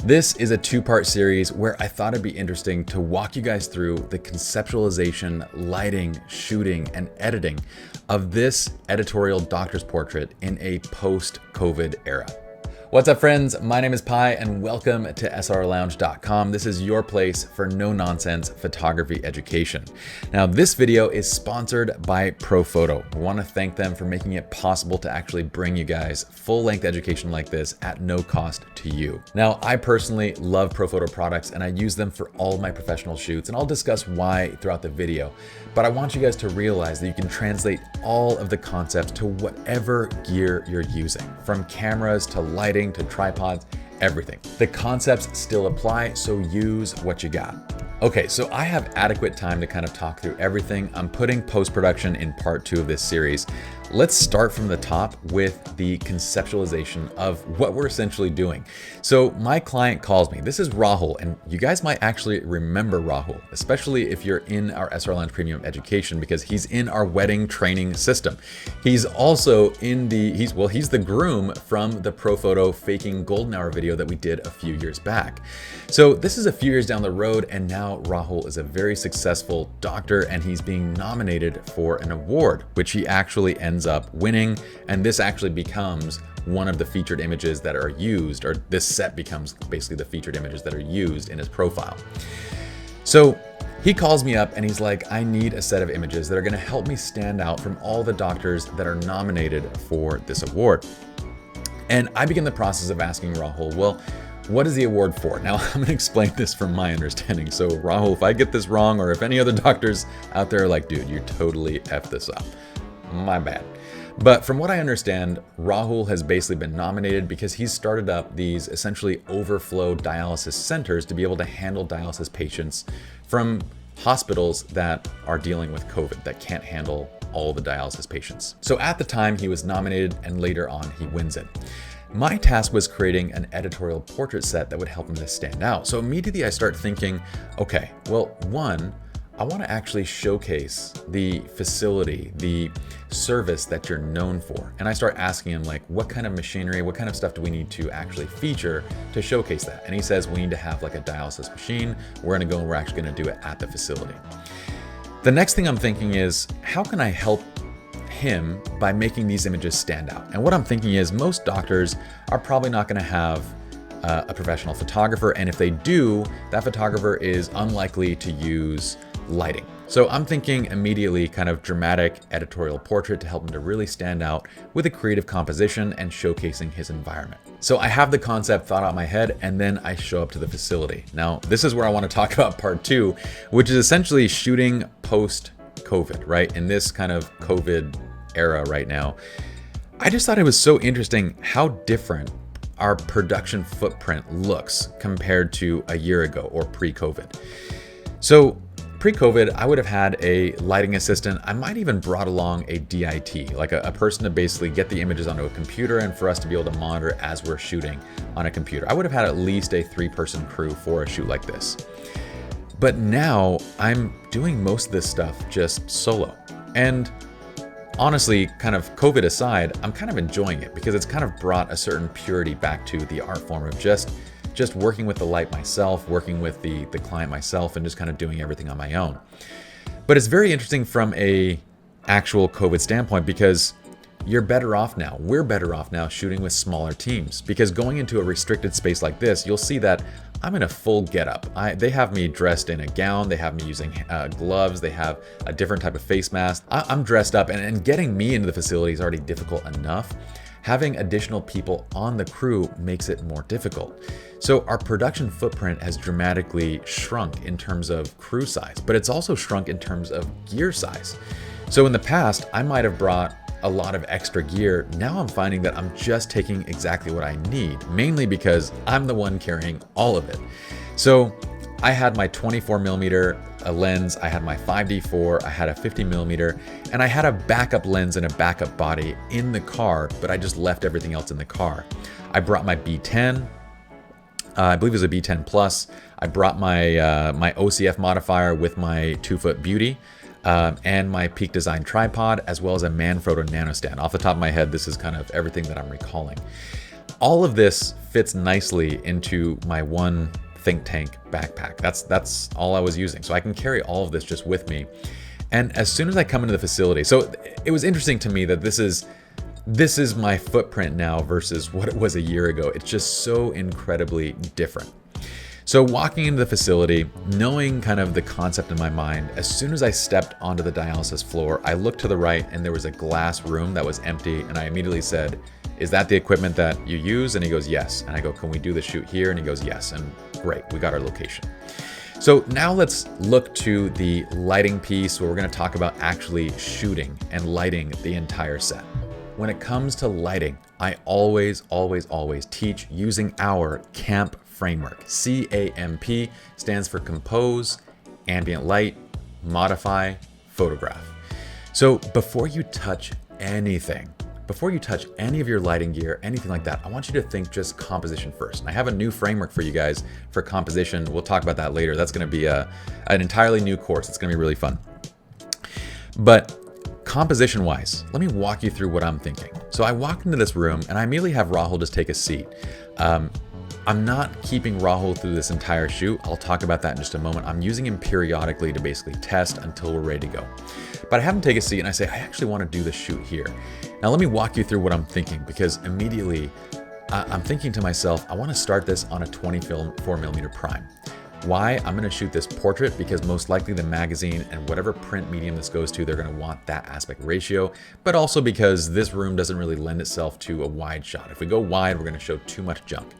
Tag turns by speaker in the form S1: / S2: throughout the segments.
S1: This is a two-part series where I thought it'd be interesting to walk you guys through the conceptualization, lighting, shooting, and editing of this editorial doctor's portrait in a post-COVID era. What's up, friends? My name is Pi and welcome to srlounge.com. This is your place for no-nonsense photography education. Now, this video is sponsored by PROFOTO. I want to thank them for making it possible to actually bring you guys full-length education like this at no cost to you. Now, I personally love PROFOTO products and I use them for all of my professional shoots, and I'll discuss why throughout the video. But I want you guys to realize that you can translate all of the concepts to whatever gear you're using, from cameras to lighting to tripods, everything. The concepts still apply, so use what you got. Okay, so I have adequate time to kind of talk through everything. I'm putting post-production in part 2 of this series. Let's start from the top with the conceptualization of what we're essentially doing. So my client calls me. This is Rahul, and you guys might actually remember Rahul, especially if you're in our SR Lounge Premium education, because he's in our wedding training system. He's also in the, he's the groom from the PROFOTO Faking Golden Hour video that we did a few years back. So this is a few years down the road, and now Rahul is a very successful doctor, and he's being nominated for an award, which he actually ends up winning. And this actually becomes one of the featured images that are used, or this set becomes basically the featured images that are used in his profile. So he calls me up and he's like, I need a set of images that are going to help me stand out from all the doctors that are nominated for this award. And I begin the process of asking Rahul, well, what is the award for? Now, I'm going to explain this from my understanding. So Rahul, if I get this wrong, or if any other doctors out there are like, dude, you totally effed this up, my bad. But from what I understand, Rahul has basically been nominated because he's started up these essentially overflow dialysis centers to be able to handle dialysis patients from hospitals that are dealing with COVID, that can't handle all the dialysis patients. So at the time he was nominated, and later on he wins it. My task was creating an editorial portrait set that would help him to stand out. So immediately I start thinking, okay, well, one, I want to actually showcase the facility, the service that you're known for. And I start asking him, like, what kind of machinery, what kind of stuff do we need to actually feature to showcase that? And he says, we need to have like a dialysis machine. We're going to go and we're actually going to do it at the facility. The next thing I'm thinking is, how can I help him by making these images stand out? And what I'm thinking is, most doctors are probably not going to have a professional photographer. And if they do, that photographer is unlikely to use lighting. So I'm thinking immediately kind of dramatic editorial portrait to help him to really stand out with a creative composition and showcasing his environment. So I have the concept thought out in my head, and then I show up to the facility. Now, this is where I want to talk about part 2, which is essentially shooting post-COVID, right? In this kind of COVID era right now. I just thought it was so interesting how different our production footprint looks compared to a year ago or pre-COVID. So pre-COVID, I would have had a lighting assistant. I might even brought along a DIT, like a person to basically get the images onto a computer and for us to be able to monitor as we're shooting on a computer. I would have had at least a 3-person crew for a shoot like this. But now I'm doing most of this stuff just solo. And honestly, kind of COVID aside, I'm kind of enjoying it because it's kind of brought a certain purity back to the art form of just working with the light myself, working with the client myself, and just kind of doing everything on my own. But it's very interesting from a actual COVID standpoint, because you're better off now. We're better off now shooting with smaller teams, because going into a restricted space like this, you'll see that I'm in a full getup. They have me dressed in a gown, they have me using gloves, they have a different type of face mask. I'm dressed up, and getting me into the facility is already difficult enough. Having additional people on the crew makes it more difficult. So our production footprint has dramatically shrunk in terms of crew size, but it's also shrunk in terms of gear size. So in the past, I might have brought a lot of extra gear. Now I'm finding that I'm just taking exactly what I need, mainly because I'm the one carrying all of it. So I had my 24mm lens, I had my 5D4, I had a 50mm, and I had a backup lens and a backup body in the car, but I just left everything else in the car. I brought my B10, I believe it was a B10 Plus. I brought my my OCF modifier with my 2-foot beauty. And my Peak Design tripod, as well as a Manfrotto nano stand. Off the top of my head, this is kind of everything that I'm recalling. All of this fits nicely into my one think tank backpack. That's all I was using. So I can carry all of this just with me. And as soon as I come into the facility, so it was interesting to me that this is my footprint now versus what it was a year ago. It's just so incredibly different. So walking into the facility, knowing kind of the concept in my mind, as soon as I stepped onto the dialysis floor, I looked to the right and there was a glass room that was empty. And I immediately said, "Is that the equipment that you use?" And he goes, "Yes." And I go, "Can we do the shoot here?" And he goes, "Yes." And great, we got our location. So now let's look to the lighting piece where we're going to talk about actually shooting and lighting the entire set. When it comes to lighting, I always teach using our C.A.M.P framework. C.A.M.P stands for compose, ambient light, modify, photograph. So before you touch anything, before you touch any of your lighting gear, anything like that, I want you to think just composition first. And I have a new framework for you guys for composition. We'll talk about that later. That's going to be an entirely new course. It's going to be really fun. But composition wise, let me walk you through what I'm thinking. So I walk into this room and I immediately have Rahul just take a seat. I'm not keeping Rahul through this entire shoot. I'll talk about that in just a moment. I'm using him periodically to basically test until we're ready to go. But I have him take a seat and I say, I actually want to do the shoot here. Now let me walk you through what I'm thinking, because immediately I'm thinking to myself, I want to start this on a 24mm prime. Why? I'm going to shoot this portrait because most likely the magazine and whatever print medium this goes to, they're going to want that aspect ratio, but also because this room doesn't really lend itself to a wide shot. If we go wide, we're going to show too much junk.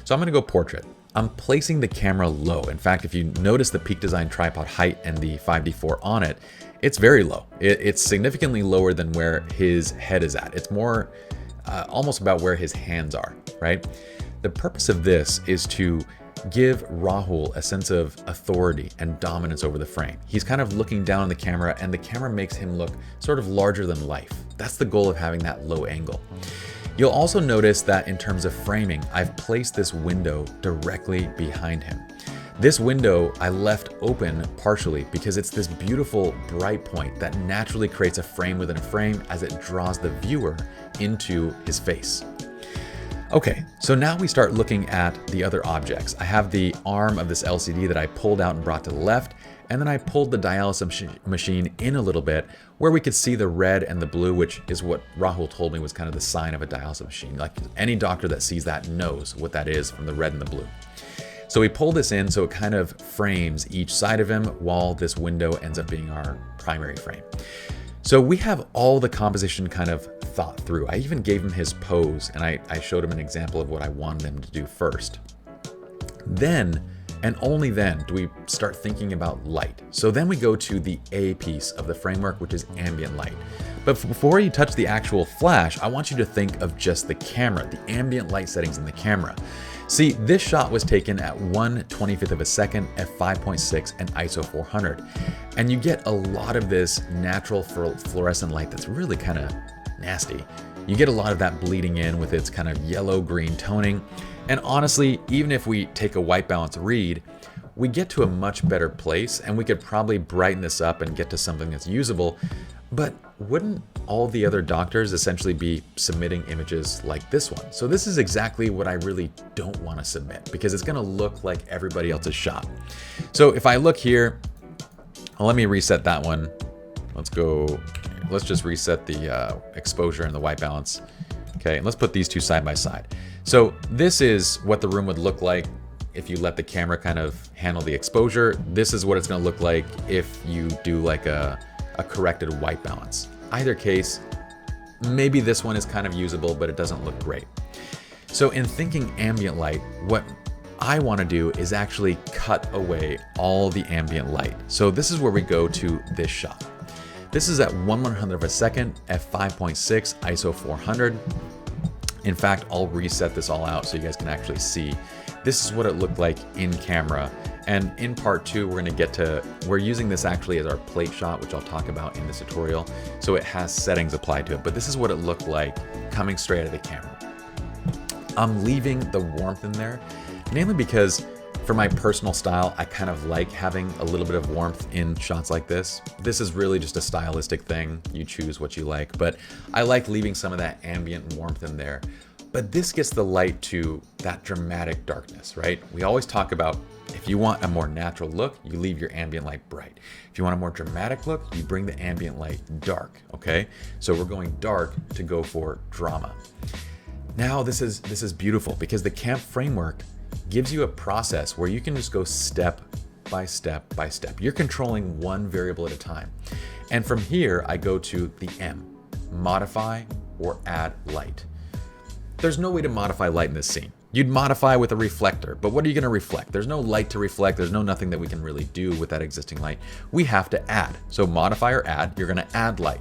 S1: So I'm going to go portrait. I'm placing the camera low. In fact, if you notice the Peak Design tripod height and the 5D4 on it, it's very low. It's significantly lower than where his head is at. It's more almost about where his hands are, right? The purpose of this is to give Rahul a sense of authority and dominance over the frame. He's kind of looking down on the camera and the camera makes him look sort of larger than life. That's the goal of having that low angle. You'll also notice that in terms of framing, I've placed this window directly behind him. This window I left open partially because it's this beautiful bright point that naturally creates a frame within a frame as it draws the viewer into his face. Okay, so now we start looking at the other objects. I have the arm of this LCD that I pulled out and brought to the left, and then I pulled the dialysis machine in a little bit where we could see the red and the blue, which is what Rahul told me was kind of the sign of a dialysis machine. Like any doctor that sees that knows what that is from the red and the blue. So we pull this in so it kind of frames each side of him while this window ends up being our primary frame. So we have all the composition kind of thought through. I even gave him his pose and I showed him an example of what I wanted him to do first. Then, and only then, do we start thinking about light. So then we go to the A piece of the framework, which is ambient light. But before you touch the actual flash, I want you to think of just the camera, the ambient light settings in the camera. See, this shot was taken at 1/25 of a second at 5.6 and ISO 400. And you get a lot of this natural fluorescent light that's really kind of nasty. You get a lot of that bleeding in with its kind of yellow-green toning. And honestly, even if we take a white balance read, we get to a much better place and we could probably brighten this up and get to something that's usable. But wouldn't all the other doctors essentially be submitting images like this one? So this is exactly what I really don't want to submit because it's going to look like everybody else's shot. So if I look here, let me reset that one. Let's just reset the exposure and the white balance. Okay, and let's put these two side by side. So this is what the room would look like if you let the camera kind of handle the exposure. This is what it's going to look like if you do like a corrected white balance. Either case, maybe this one is kind of usable, but it doesn't look great. So in thinking ambient light, what I want to do is actually cut away all the ambient light. So this is where we go to this shot. This is at 1/100 of a second at 5.6 ISO 400. In fact, I'll reset this all out so you guys can actually see. This is what it looked like in camera. And in part two, we're using this actually as our plate shot, which I'll talk about in this tutorial. So it has settings applied to it, but this is what it looked like coming straight out of the camera. I'm leaving the warmth in there, mainly because for my personal style, I kind of like having a little bit of warmth in shots like this. This is really just a stylistic thing. You choose what you like, but I like leaving some of that ambient warmth in there. But this gets the light to that dramatic darkness, right? We always talk about if you want a more natural look, you leave your ambient light bright. If you want a more dramatic look, you bring the ambient light dark, okay? So we're going dark to go for drama. Now this is beautiful because the C.A.M.P framework gives you a process where you can just go step by step by step. You're controlling one variable at a time. And from here, I go to the M, modify or add light. There's no way to modify light in this scene. You'd modify with a reflector, but what are you going to reflect? There's no light to reflect. There's nothing that we can really do with that existing light. We have to add. So modify or add, you're going to add light.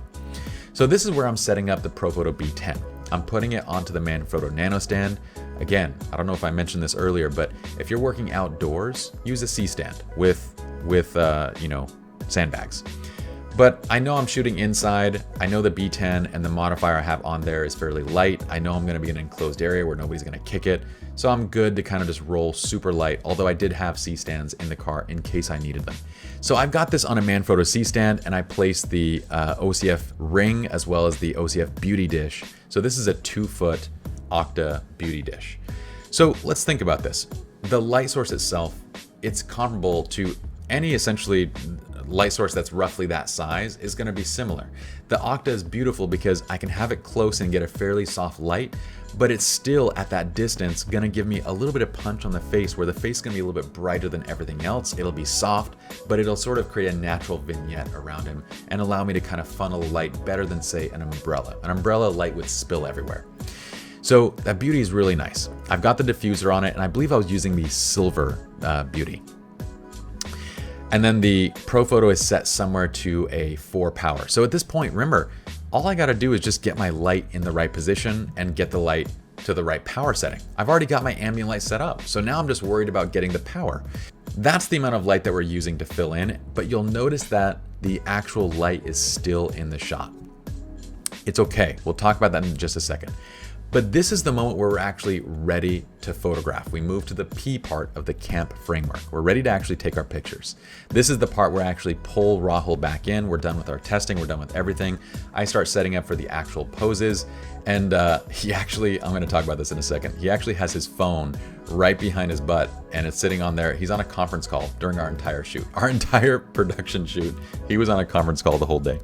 S1: So this is where I'm setting up the PROFOTO B10. I'm putting it onto the Manfrotto Nano stand. Again, I don't know if I mentioned this earlier, but if you're working outdoors, use a C stand with sandbags. But I know I'm shooting inside. I know the B10 and the modifier I have on there is fairly light. I know I'm going to be in an enclosed area where nobody's going to kick it. So I'm good to kind of just roll super light, although I did have C stands in the car in case I needed them. So I've got this on a Manfrotto C stand, and I placed the OCF ring as well as the OCF beauty dish. So this is a 2-foot Octa beauty dish. So let's think about this. The light source itself, it's comparable to any essentially light source that's roughly that size is going to be similar. The Octa is beautiful because I can have it close and get a fairly soft light, but it's still at that distance going to give me a little bit of punch on the face, where the face is going to be a little bit brighter than everything else. It'll be soft, but it'll sort of create a natural vignette around him and allow me to kind of funnel light better than, say, an umbrella. An umbrella light would spill everywhere. So that beauty is really nice. I've got the diffuser on it, and I believe I was using the silver beauty. And then the PROFOTO is set somewhere to a 4 power. So at this point, remember, all I gotta do is just get my light in the right position and get the light to the right power setting. I've already got my ambient light set up, so now I'm just worried about getting the power. That's the amount of light that we're using to fill in, but you'll notice that the actual light is still in the shot. It's okay, we'll talk about that in just a second. But this is the moment where we're actually ready to photograph. We move to the P part of the C.A.M.P framework. We're ready to actually take our pictures. This is the part where I actually pull Rahul back in. We're done with our testing. We're done with everything. I start setting up for the actual poses. And he actually, I'm gonna talk about this in a second. He actually has his phone right behind his butt, and it's sitting on there. He's on a conference call during our entire shoot. Our entire production shoot, he was on a conference call the whole day.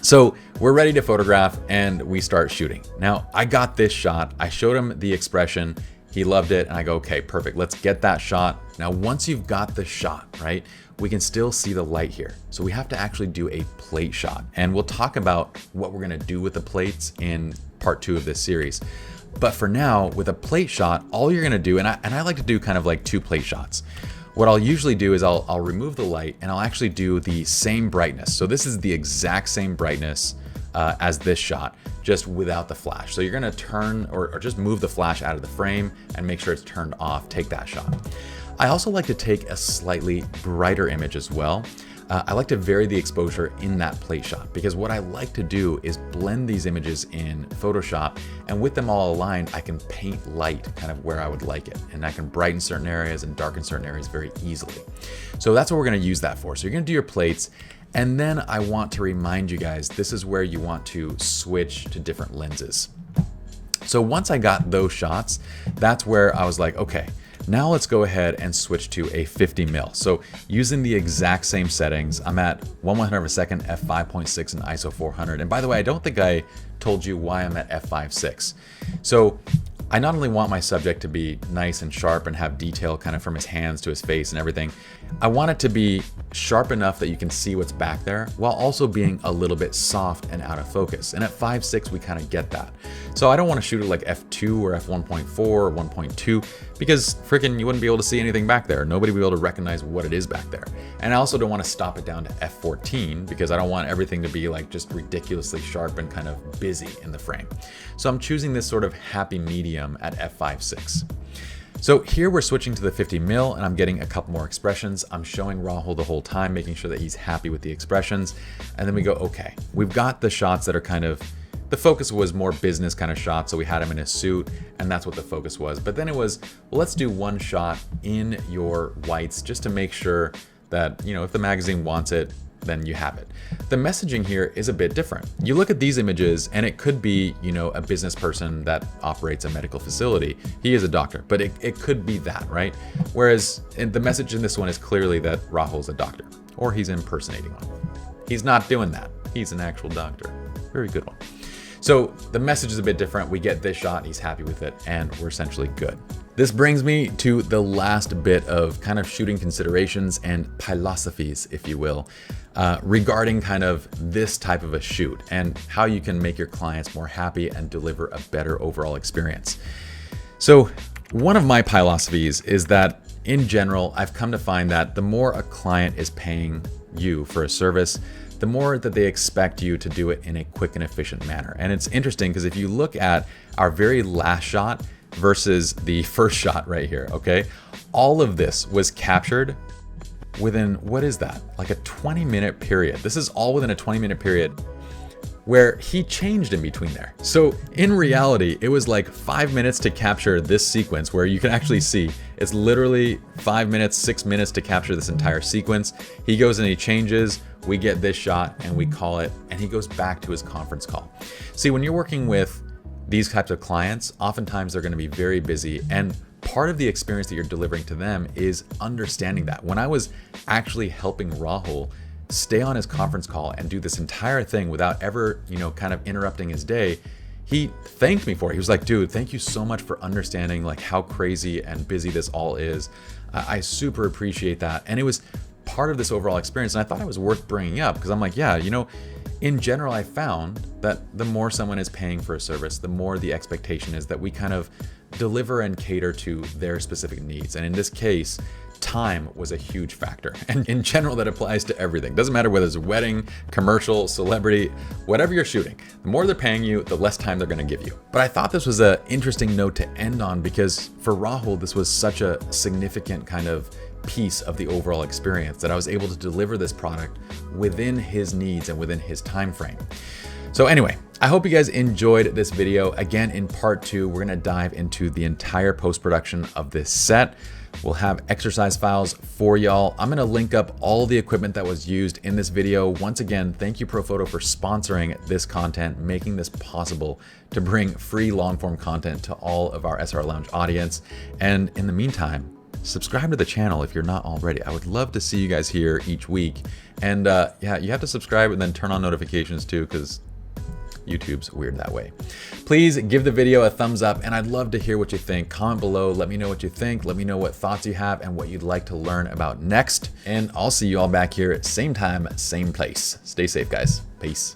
S1: So we're ready to photograph, and we start shooting. Now, I got this shot. I showed him the expression. He loved it, and I go, okay, perfect. Let's get that shot. Now, once you've got the shot, right, we can still see the light here. So we have to actually do a plate shot. And we'll talk about what we're gonna do with the plates in part 2 of this series. But for now, with a plate shot, all you're gonna do, and I like to do kind of like 2 plate shots. What I'll usually do is I'll remove the light, and I'll actually do the same brightness. So this is the exact same brightness as this shot, just without the flash. So you're gonna turn or just move the flash out of the frame and make sure it's turned off, take that shot. I also like to take a slightly brighter image as well. I like to vary the exposure in that plate shot, because what I like to do is blend these images in Photoshop, and with them all aligned, I can paint light kind of where I would like it, and I can brighten certain areas and darken certain areas very easily. So that's what we're gonna use that for. So you're gonna do your plates, and then I want to remind you guys, this is where you want to switch to different lenses. So once I got those shots, that's where I was like, okay, now let's go ahead and switch to a 50mm. So using the exact same settings, I'm at 1/100 of a second, f5.6 and ISO 400. And by the way, I don't think I told you why I'm at f5.6. So I not only want my subject to be nice and sharp and have detail kind of from his hands to his face and everything, I want it to be sharp enough that you can see what's back there while also being a little bit soft and out of focus. And at 5.6, we kind of get that. So I don't want to shoot it like f2 or f1.4 or 1.2, because freaking you wouldn't be able to see anything back there. Nobody would be able to recognize what it is back there. And I also don't want to stop it down to f14, because I don't want everything to be like just ridiculously sharp and kind of busy in the frame. So I'm choosing this sort of happy medium at f5.6. So here we're switching to the 50mm, and I'm getting a couple more expressions. I'm showing Rahul the whole time, making sure that he's happy with the expressions. And then we go, okay, we've got the shots that are kind of, the focus was more business kind of shots, so we had him in a suit, and that's what the focus was. But then it was, well, let's do one shot in your whites just to make sure that, you know, if the magazine wants it, then you have it. The messaging here is a bit different. You look at these images and it could be, you know, a business person that operates a medical facility. He is a doctor, but it could be that, right? Whereas the message in this one is clearly that Rahul's a doctor, or he's impersonating one. He's not doing that. He's an actual doctor. Very good one. So the message is a bit different. We get this shot, he's happy with it, and we're essentially good. This brings me to the last bit of kind of shooting considerations and philosophies, if you will, regarding kind of this type of a shoot and how you can make your clients more happy and deliver a better overall experience. So one of my philosophies is that in general, I've come to find that the more a client is paying you for a service, the more that they expect you to do it in a quick and efficient manner. And it's interesting because if you look at our very last shot versus the first shot right here, okay, all of this was captured within, what is that? Like a 20-minute period. This is all within a 20-minute period where he changed in between there. So in reality, it was like 5 minutes to capture this sequence where you can actually see it's literally 5 minutes, 6 minutes to capture this entire sequence. He goes and he changes, we get this shot and we call it, and he goes back to his conference call. See, when you're working with these types of clients, oftentimes they're gonna be very busy, and part of the experience that you're delivering to them is understanding that. When I was actually helping Rahul stay on his conference call and do this entire thing without ever, you know, kind of interrupting his day, he thanked me for it. He was like, dude, thank you so much for understanding like how crazy and busy this all is. I super appreciate that. And it was part of this overall experience. And I thought it was worth bringing up because I'm like, yeah, you know, in general, I found that the more someone is paying for a service, the more the expectation is that we kind of deliver and cater to their specific needs. And in this case, time was a huge factor. And in general, that applies to everything. Doesn't matter whether it's a wedding, commercial, celebrity, whatever you're shooting, the more they're paying you, the less time they're gonna give you. But I thought this was an interesting note to end on because for Rahul, this was such a significant kind of piece of the overall experience that I was able to deliver this product within his needs and within his time frame. So anyway, I hope you guys enjoyed this video. Again, in part 2, we're gonna dive into the entire post-production of this set. We'll have exercise files for y'all. I'm gonna link up all the equipment that was used in this video. Once again, thank you PROFOTO for sponsoring this content, making this possible to bring free long-form content to all of our SR Lounge audience. And in the meantime, subscribe to the channel if you're not already. I would love to see you guys here each week. And yeah, you have to subscribe and then turn on notifications too, because YouTube's weird that way. Please give the video a thumbs up, and I'd love to hear what you think. Comment below, let me know what you think. Let me know what thoughts you have and what you'd like to learn about next. And I'll see you all back here at same time, same place. Stay safe, guys. Peace.